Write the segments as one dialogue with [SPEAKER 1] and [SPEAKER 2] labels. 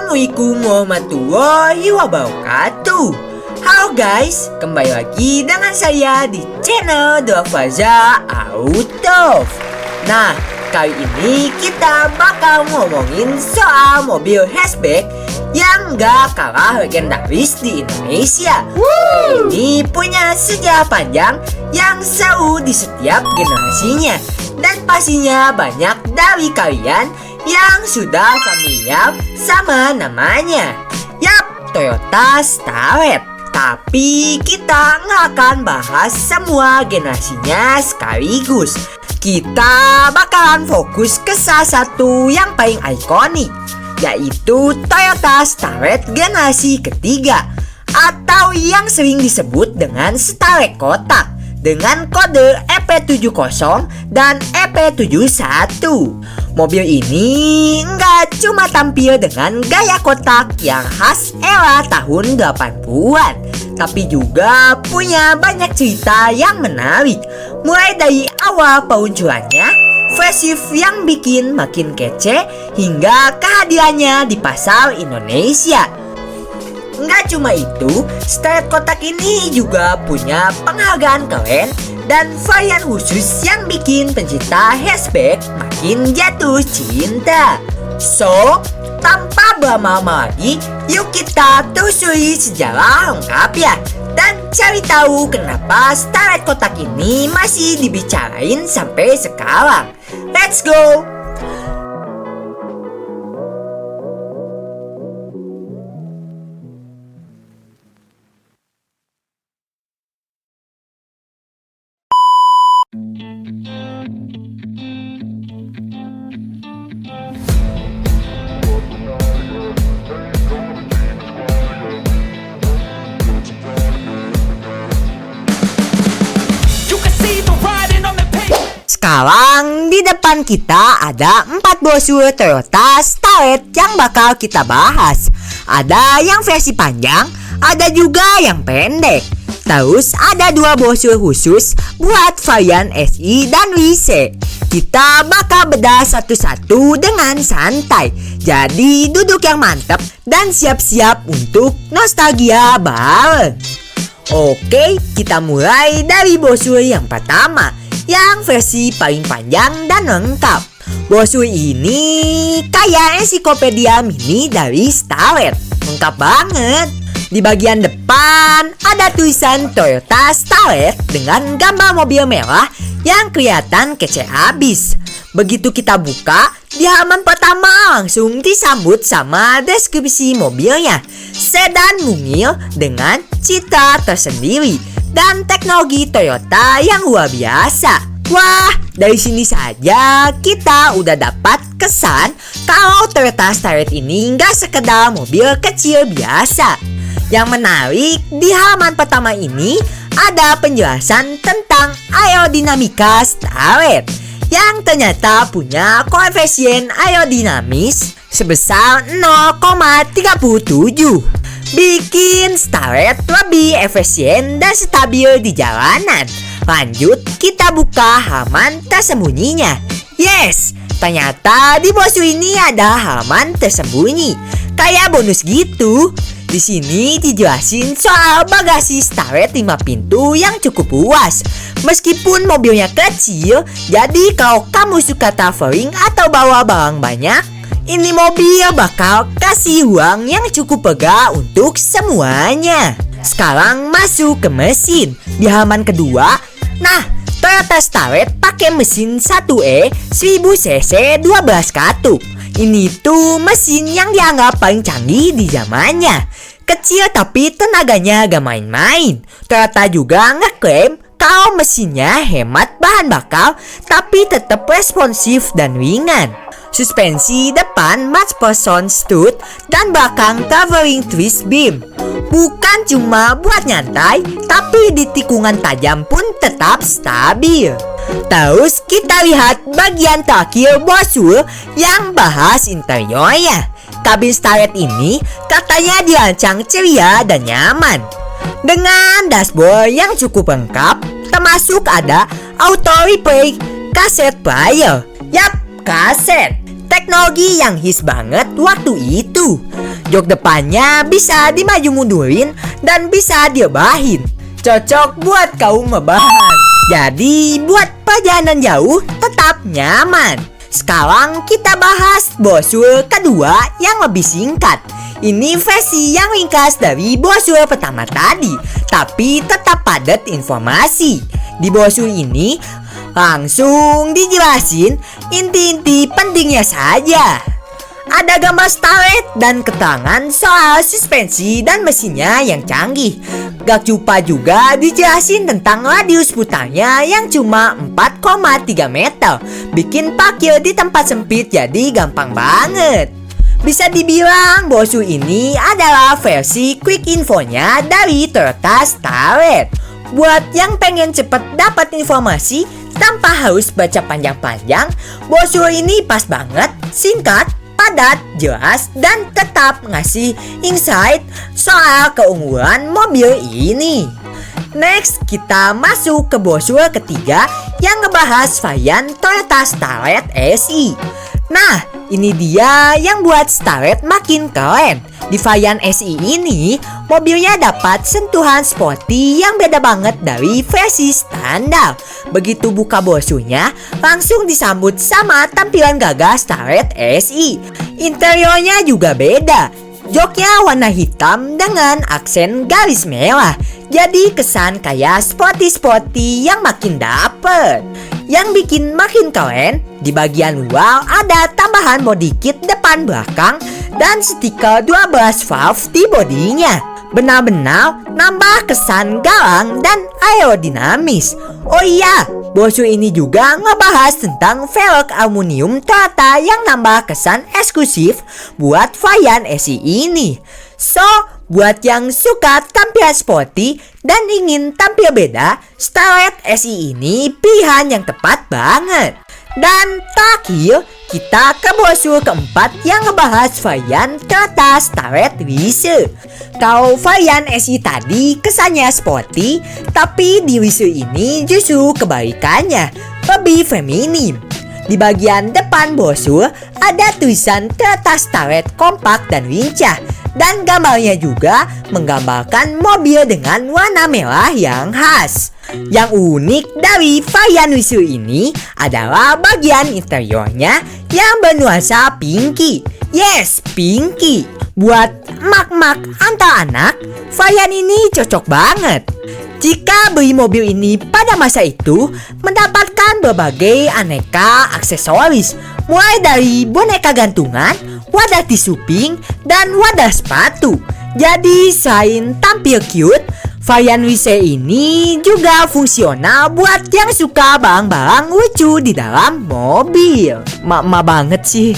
[SPEAKER 1] Assalamualaikum warahmatullahi wabarakatuh. Halo guys, kembali lagi dengan saya di channel Dwafaza Auto. Nah, kali ini kita bakal ngomongin soal mobil hatchback yang gak kalah legendaris di Indonesia. Ini punya sejarah panjang yang seru di setiap generasinya. Dan pastinya banyak dari kalian yang sudah familiar sama namanya. Yap, Toyota Starlet. Tapi kita nggak akan bahas semua generasinya sekaligus. Kita bakalan fokus ke salah satu yang paling ikonik, yaitu Toyota Starlet generasi ketiga, atau yang sering disebut dengan Starlet kotak, dengan kode EP70 dan EP71. Mobil ini nggak cuma tampil dengan gaya kotak yang khas era tahun 80-an, tapi juga punya banyak cerita yang menarik. Mulai dari awal peluncurannya, facelift yang bikin makin kece, hingga kehadirannya di pasar Indonesia. Nggak cuma itu, Starlet kotak ini juga punya penghargaan keren dan varian khusus yang bikin pencinta hatchback makin jatuh cinta. So, tanpa berlama-lama lagi, yuk kita telusuri sejarah lengkap ya, dan cari tahu kenapa Starlet kotak ini masih dibicarain sampai sekarang. Let's go! Sekarang di depan kita ada 4 brosur Toyota Starlet yang bakal kita bahas. Ada yang versi panjang, ada juga yang pendek. Terus ada 2 brosur khusus buat varian SI dan WC. Kita bakal bedah satu-satu dengan santai. Jadi duduk yang mantap dan siap-siap untuk nostalgia bareng. Oke, kita mulai dari brosur yang pertama, yang versi paling panjang dan lengkap. Brosur ini kayak ensiklopedia mini dari Starlet. Lengkap banget. Di bagian depan ada tulisan Toyota Starlet dengan gambar mobil merah yang kelihatan kece abis. Begitu kita buka, di halaman pertama langsung disambut sama deskripsi mobilnya. Sedan mungil dengan citra tersendiri dan teknologi Toyota yang luar biasa. Wah, dari sini saja kita udah dapat kesan kalau Toyota Starlet ini nggak sekedar mobil kecil biasa. Yang menarik, di halaman pertama ini ada penjelasan tentang aerodinamika Starlet yang ternyata punya koefisien aerodinamis sebesar 0,37. Bikin Starlet lebih efisien dan stabil di jalanan. Lanjut, kita buka halaman tersembunyinya. Yes, ternyata di brosur ini ada halaman tersembunyi, kayak bonus gitu. Di sini dijelasin soal bagasi Starlet 5 pintu yang cukup luas. Meskipun mobilnya kecil, jadi kalau kamu suka traveling atau bawa barang banyak, ini mobil bakal kasih ruang yang cukup lega untuk semuanya. Sekarang masuk ke mesin. Di halaman kedua, nah, Toyota Starlet pakai mesin 1E 1000cc 12 katup. Ini tuh mesin yang dianggap paling canggih di zamannya. Kecil tapi tenaganya gak main-main. Toyota juga ngeklaim kalau mesinnya hemat bahan bakar tapi tetap responsif dan ringan. Suspensi depan MacPherson strut dan belakang traveling twist beam. Bukan cuma buat nyantai, tapi di tikungan tajam pun tetap stabil. Terus kita lihat bagian terakhir brosur yang bahas interiornya. Kabin Starlet ini katanya dirancang ceria dan nyaman, dengan dashboard yang cukup lengkap, termasuk ada auto replay cassette player. Yap, kaset. Teknologi yang hits banget waktu itu. Jok depannya bisa dimaju mundurin dan bisa diobahin. Cocok buat kaum rebahan. Jadi buat perjalanan jauh tetap nyaman. Sekarang kita bahas brosur kedua yang lebih singkat. Ini versi yang ringkas dari brosur pertama tadi, tapi tetap padat informasi. Di brosur ini langsung dijelasin inti-inti pentingnya saja. Ada gambar Starlet dan keterangan soal suspensi dan mesinnya yang canggih. Gak lupa juga dijelasin tentang radius putarnya yang cuma 4,3 meter. Bikin parkir di tempat sempit jadi gampang banget. Bisa dibilang brosur ini adalah versi quick infonya dari Toyota Starlet. Buat yang pengen cepet dapat informasi tanpa harus baca panjang-panjang, brosur ini pas banget, singkat, padat, jelas, dan tetap ngasih insight soal keunggulan mobil ini. Next, kita masuk ke brosur ketiga yang ngebahas varian Toyota Starlet SI. Nah, ini dia yang buat Starlet makin keren. Di varian SI ini, mobilnya dapat sentuhan sporty yang beda banget dari versi standar. Begitu buka brosurnya, langsung disambut sama tampilan gagah Starlet SI. Interiornya juga beda. Joknya warna hitam dengan aksen garis merah. Jadi kesan kayak sporty-sporty yang makin dapet. Yang bikin makin keren, di bagian luar ada tambahan body kit depan belakang dan stiker 12 valve di bodinya. Benar-benar nambah kesan galang dan aerodinamis. Oh iya, brosur ini juga ngebahas tentang velg aluminium Toyota yang nambah kesan eksklusif buat varian SI ini. So, buat yang suka tampil sporty dan ingin tampil beda, Starlet SI ini pilihan yang tepat banget. Dan terakhir, kita ke brosur keempat yang ngebahas varian Toyota Starlet Wish. Kalau varian SI tadi kesannya sporty, tapi di Wish ini justru kebalikannya, lebih feminim. Di bagian depan brosur ada tulisan Toyota Starlet kompak dan lincah. Dan gambarnya juga menggambarkan mobil dengan warna merah yang khas. Yang unik dari varian Wish ini adalah bagian interiornya yang bernuansa pinky. Yes, pinky. Buat mak-mak antar anak, varian ini cocok banget. Jika beli mobil ini pada masa itu, mendapatkan berbagai aneka aksesoris, mulai dari boneka gantungan, wadah tisu pink, dan wadah sepatu. Jadi selain tampil cute, varian Wish ini juga fungsional buat yang suka barang-barang lucu di dalam mobil. Mak-mak banget sih.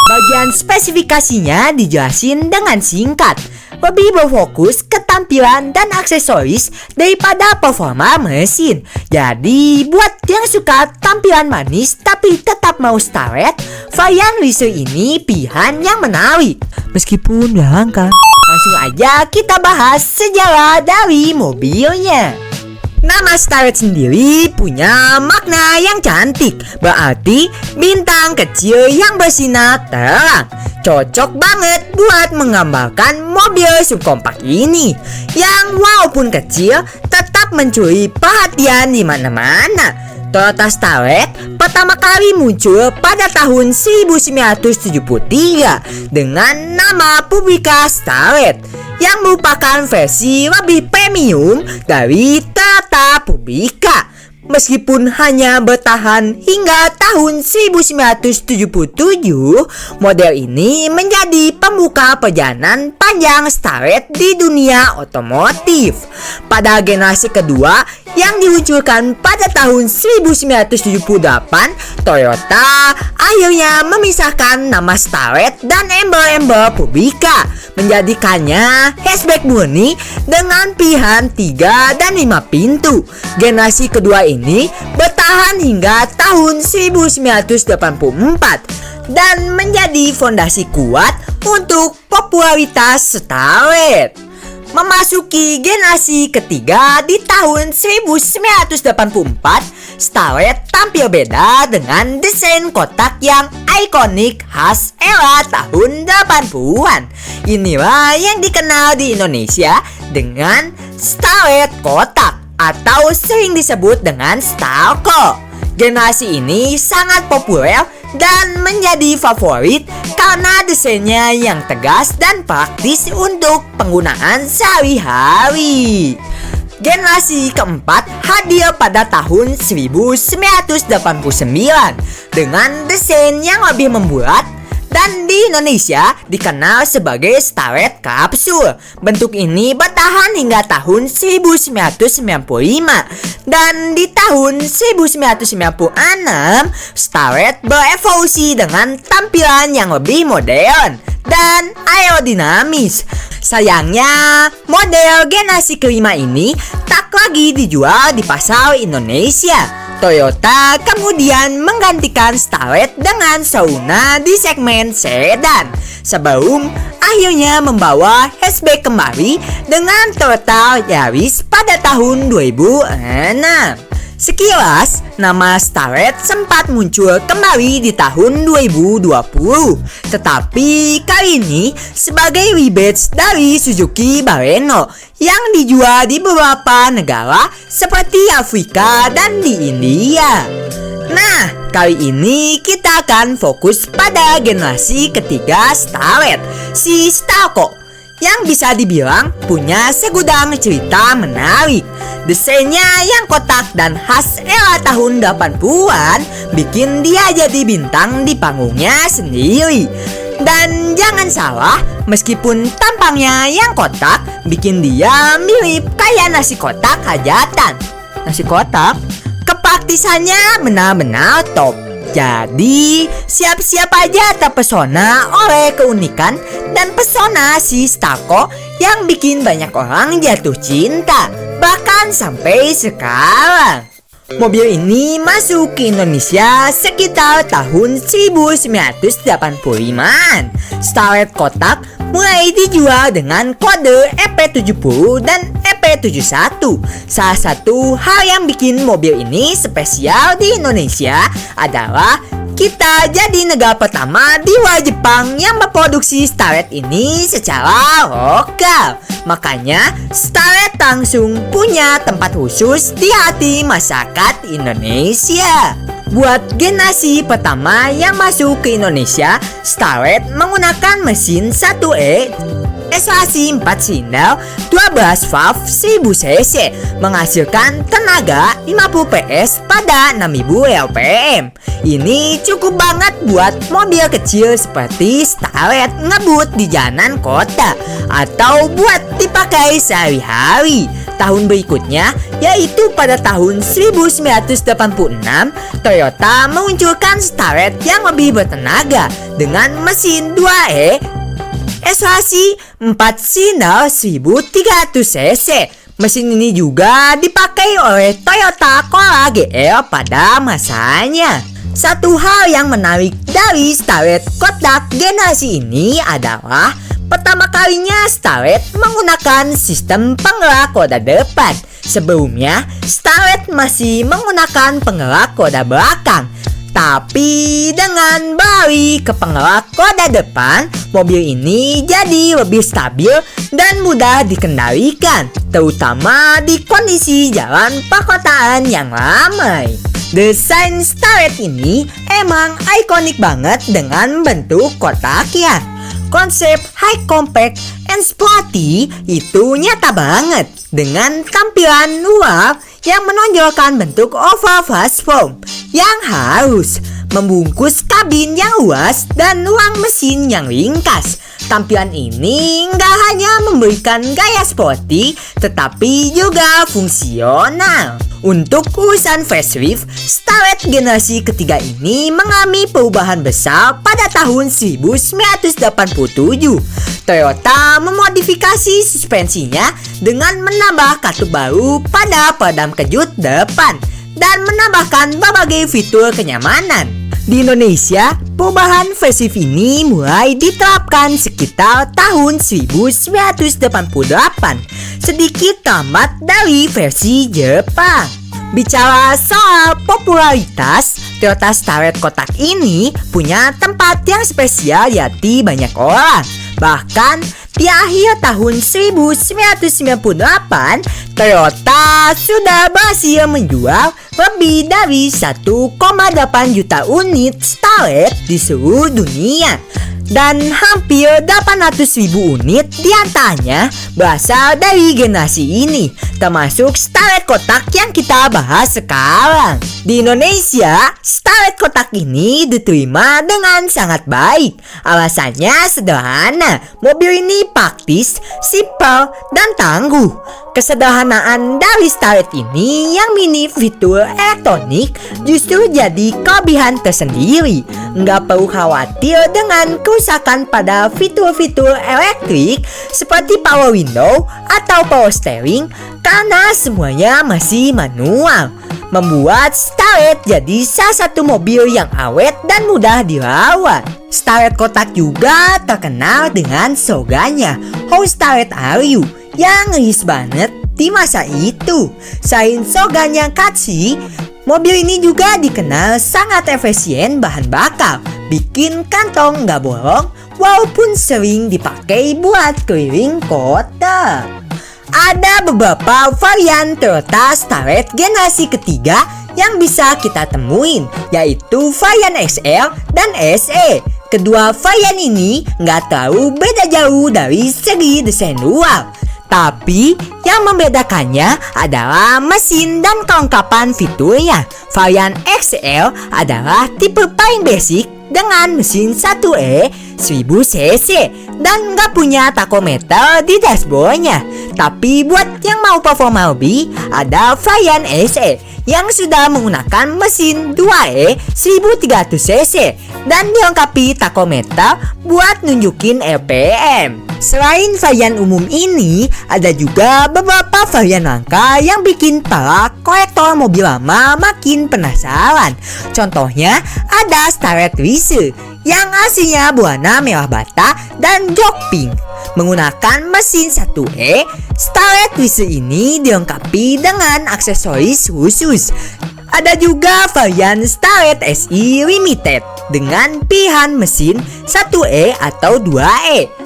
[SPEAKER 1] Bagian spesifikasinya dijelasin dengan singkat, lebih berfokus ke tampilan dan aksesoris daripada performa mesin. Jadi buat yang suka tampilan manis tapi tetap mau Starlet, varian Wish ini pilihan yang menarik meskipun langka. Langsung aja kita bahas sejarah dari mobilnya. Nama Starlet sendiri punya makna yang cantik, berarti bintang kecil yang bersinar terang. Cocok banget buat menggambarkan mobil subkompak ini yang walaupun kecil tetap mencuri perhatian di mana-mana. Toyota Starlet pertama kali muncul pada tahun 1973 dengan nama Publica Starlet yang merupakan versi lebih premium dari Toyota Publica. Meskipun hanya bertahan hingga tahun 1977, model ini menjadi pembuka perjalanan panjang Starlet di dunia otomotif. Pada generasi kedua yang diluncurkan pada tahun 1978, Toyota akhirnya memisahkan nama Starlet dan embel-embel Publica, menjadikannya hatchback murni dengan pilihan 3 dan 5 pintu. Generasi kedua ini bertahan hingga tahun 1984 dan menjadi fondasi kuat untuk popularitas Starlet. Memasuki generasi ketiga di tahun 1984, Starlet tampil beda dengan desain kotak yang ikonik khas era tahun 80-an. Inilah yang dikenal di Indonesia dengan Starlet kotak atau sering disebut dengan Stalko. Generasi ini sangat populer dan menjadi favorit karena desainnya yang tegas dan praktis untuk penggunaan sehari-hari. Generasi keempat hadir pada tahun 1989 dengan desain yang lebih membulat dan di Indonesia dikenal sebagai Starlet kapsul. Bentuk ini bertahan hingga tahun 1995 dan di tahun 1996 Starlet berevolusi dengan tampilan yang lebih modern dan aerodinamis. Sayangnya, model generasi kelima ini tak lagi dijual di pasar Indonesia. Toyota kemudian menggantikan Starlet dengan Sauna di segmen sedan sebelum akhirnya membawa hatchback kembali dengan Toyota Yaris pada tahun 2006. Sekilas, nama Starlet sempat muncul kembali di tahun 2020, tetapi kali ini sebagai rebadge dari Suzuki Baleno yang dijual di beberapa negara seperti Afrika dan di India. Nah, kali ini kita akan fokus pada generasi ketiga Starlet, si Stalko, yang bisa dibilang punya segudang cerita menarik. Desainnya yang kotak dan khas era tahun 80-an bikin dia jadi bintang di panggungnya sendiri. Dan jangan salah, meskipun tampangnya yang kotak bikin dia mirip kayak nasi kotak hajatan. Nasi kotak? Kepraktisannya benar-benar top. Jadi, siap-siap aja terpesona oleh keunikan dan pesona si Stalko yang bikin banyak orang jatuh cinta, bahkan sampai sekarang. Mobil ini masuk ke Indonesia sekitar tahun 1985-an. Starlet kotak mulai dijual dengan kode EP70 dan EP71. Salah satu hal yang bikin mobil ini spesial di Indonesia adalah kita jadi negara pertama di luar Jepang yang memproduksi Starlet ini secara lokal. Makanya Starlet langsung punya tempat khusus di hati masyarakat Indonesia. Buat generasi pertama yang masuk ke Indonesia, Starlet menggunakan mesin 1E SHC 4 silinder 12 valve 1000 cc menghasilkan tenaga 50 PS pada 6000 rpm. Ini cukup banget buat mobil kecil seperti Starlet ngebut di jalanan kota atau buat dipakai sehari-hari. Tahun berikutnya, yaitu pada tahun 1986, Toyota meluncurkan Starlet yang lebih bertenaga dengan mesin 2E SHC 4 silinder 1300 cc. Mesin ini juga dipakai oleh Toyota Corolla GR pada masanya. Satu hal yang menarik dari Starlet kotak generasi ini adalah pertama kalinya Starlet menggunakan sistem penggerak roda depan. Sebelumnya, Starlet masih menggunakan penggerak roda belakang. Tapi dengan beralih ke penggerak roda depan, mobil ini jadi lebih stabil dan mudah dikendalikan, terutama di kondisi jalan perkotaan yang ramai. Desain Starlet ini emang ikonik banget dengan bentuk kotaknya. Konsep high compact and sporty itu nyata banget dengan tampilan luar yang menonjolkan bentuk oval platform yang halus, membungkus kabin yang luas dan ruang mesin yang ringkas. Tampilan ini nggak hanya memberikan gaya sporty, tetapi juga fungsional. Untuk urusan facelift, Starlet generasi ketiga ini mengalami perubahan besar pada tahun 1987. Toyota memodifikasi suspensinya dengan menambah katup baru pada peredam kejut depan dan menambahkan berbagai fitur kenyamanan. Di Indonesia, perubahan facelift ini mulai diterapkan sekitar tahun 1988, sedikit lambat dari versi Jepang. Bicara soal popularitas, Toyota Starlet kotak ini punya tempat yang spesial di hati banyak orang. Bahkan di akhir tahun 1998, Toyota sudah berhasil menjual lebih dari 1,8 juta unit Starlet di seluruh dunia. Dan hampir 800.000 unit diantaranya berasal dari generasi ini, termasuk Starlet kotak yang kita bahas sekarang. Di Indonesia, Starlet kotak ini diterima dengan sangat baik. Alasannya sederhana, mobil ini praktis, simpel, dan tangguh. Kesederhanaan dari Starlet ini yang minim fitur elektronik justru jadi kelebihan tersendiri. Nggak perlu khawatir dengan kerusakan pada fitur-fitur elektrik seperti power window atau power steering karena semuanya masih manual. Membuat Starlet jadi salah satu mobil yang awet dan mudah dirawat. Starlet kotak juga terkenal dengan slogannya "How Starlet Are You?" yang ngehits banget di masa itu. Selain slogan yang catchy, mobil ini juga dikenal sangat efisien bahan bakar, bikin kantong nggak bolong walaupun sering dipakai buat keliling kota. Ada beberapa varian Toyota Starlet generasi ketiga yang bisa kita temuin, yaitu varian XL dan SE. Kedua varian ini nggak terlalu beda jauh dari segi desain luar. Tapi yang membedakannya adalah mesin dan kelengkapan fiturnya. Varian XL adalah tipe paling basic dengan mesin 1E 1000cc dan nggak punya tachometer di dashboardnya. Tapi buat yang mau performa lebih, ada varian SE yang sudah menggunakan mesin 2E 1300cc dan dilengkapi tachometer buat nunjukin RPM. Selain varian umum ini, ada juga beberapa varian langka yang bikin para kolektor mobil lama makin penasaran. Contohnya ada Starlet Racer yang aslinya berwarna merah bata dan jok pink. Menggunakan mesin 1E, Starlet Racer ini dilengkapi dengan aksesoris khusus. Ada juga varian Starlet SI Limited dengan pilihan mesin 1E atau 2E.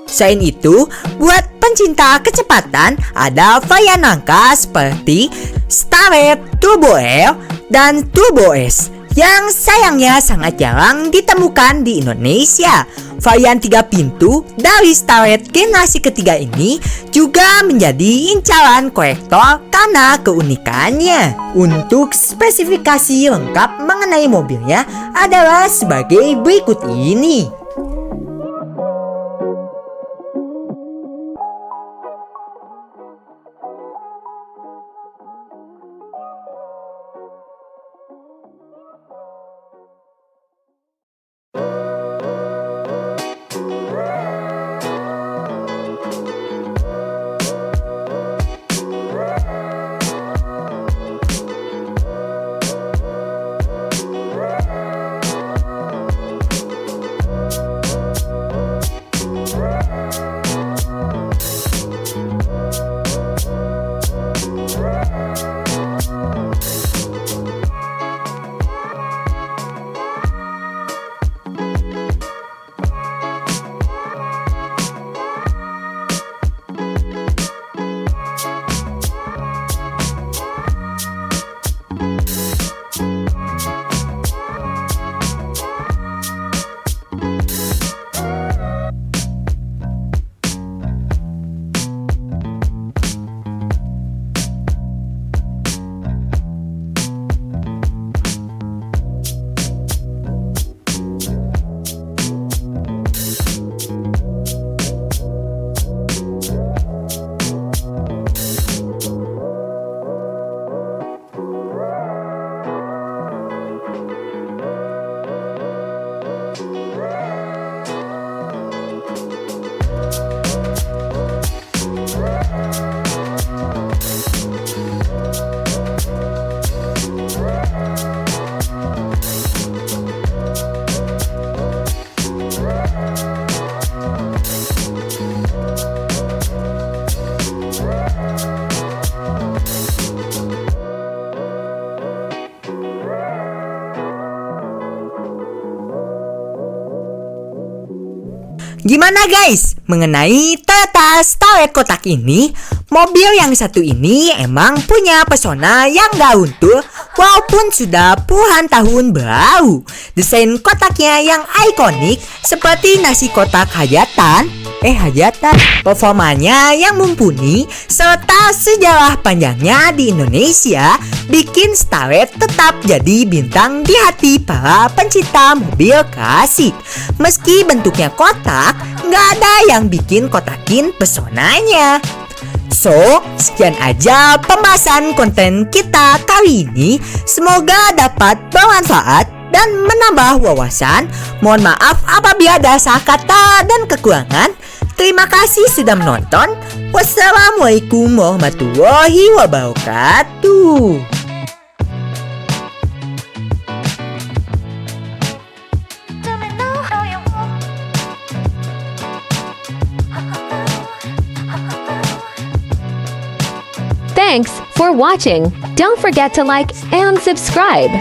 [SPEAKER 1] Selain itu, buat pencinta kecepatan, ada varian langka seperti Starlet Turbo L dan Turbo S yang sayangnya sangat jarang ditemukan di Indonesia. Varian 3 pintu dari Starlet generasi ketiga ini juga menjadi incaran kolektor karena keunikannya. Untuk spesifikasi lengkap mengenai mobilnya adalah sebagai berikut ini. Gimana guys mengenai Toyota Starlet kotak ini? Mobil yang satu ini emang punya pesona yang gak luntur walaupun sudah puluhan tahun berlalu. Desain kotaknya yang ikonik seperti nasi kotak hajatan, performanya yang mumpuni serta sejarah panjangnya di Indonesia bikin Starlet tetap jadi bintang di hati para pencinta mobil klasik. Meski bentuknya kotak, nggak ada yang bikin kotakin pesonanya. So, sekian aja pembahasan konten kita kali ini. Semoga dapat bermanfaat dan menambah wawasan. Mohon maaf apabila ada salah kata dan kekurangan. Terima kasih sudah menonton. Wassalamualaikum warahmatullahi wabarakatuh.
[SPEAKER 2] Thanks for watching. Don't forget to like and subscribe.